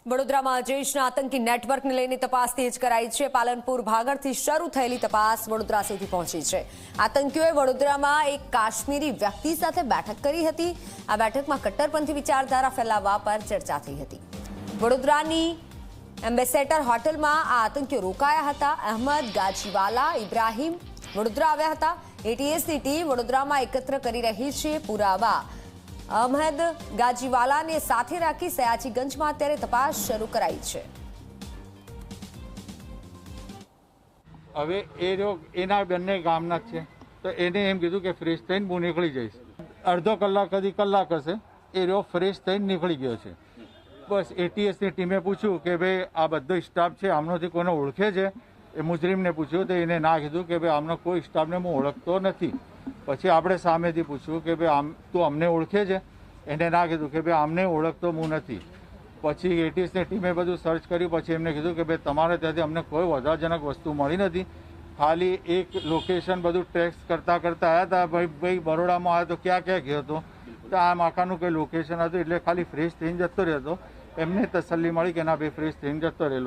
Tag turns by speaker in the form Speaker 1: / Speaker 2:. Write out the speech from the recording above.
Speaker 1: વડોદરામાં જૈશના આતંકી નેટવર્કને લઈને તપાસ તેજ કરાઈ છે। પાલનપુર ભાગળથી શરૂ થયેલી તપાસ વડોદરા સુધી પહોંચી છે। આતંકીઓએ વડોદરામાં એક કાશ્મીરી વ્યક્તિ સાથે બેઠક કરી હતી। આ બેઠકમાં કટ્ટરપંથી વિચારધારા ફેલાવવા પર ચર્ચા થઈ હતી। વડોદરાની એમ્બેસેડર હોટલમાં આ આતંકીઓ રોકાયા હતા। અહમદ ગાજીવાલા ઇબ્રાહિમ વડોદરા આવ્યા હતા। એટીએસની ટીમ વડોદરામાં એકત્ર કરી રહી છે પુરાવા। અહમદ ગાજીવાલાને સાથે રાખી સયાજીગંજમાં અત્યારે તપાસ શરૂ કરાઈ છે।
Speaker 2: હવે એના બંને ગામના છે, તો એને એમ કીધું કે ફ્રેશ થઈને હું નીકળી જઈશ। અડધો કલાક કલાક હશે એ રહ્યો ફ્રેશ થઈને નીકળી ગયો છે। બસ એટીએસની ટીમે પૂછ્યું કે ભાઈ આ બધો સ્ટાફ છે આમનોથી કોને ઓળખે છે? એ મુજરીમને પૂછ્યું તો એને ના કીધું કે ભાઈ આમનો કોઈ સ્ટાફને હું ઓળખતો નથી। પછી આપણે સામેથી પૂછ્યું કે ભાઈ આમ તું અમને ઓળખે છે? એને ના કીધું કે ભાઈ આમને ઓળખતો હું નથી। પછી એટીએસની ટીમે બધું સર્ચ કર્યું, પછી એમને કીધું કે ભાઈ તમારે ત્યાંથી અમને કોઈ વધારજનક વસ્તુ મળી નથી, ખાલી એક લોકેશન બધું ટ્રેક્સ કરતા આવ્યા હતા। ભાઈ બરોડામાં આવ્યો તો ક્યાં ગયો હતો, તો આ માકાનું કોઈ લોકેશન હતું, એટલે ખાલી ફ્રેશ થઈને જતો રહ્યો હતો। એમને તસલ્લી મળી કે ના ભાઈ ફ્રેશ થઈને જતો રહેલો।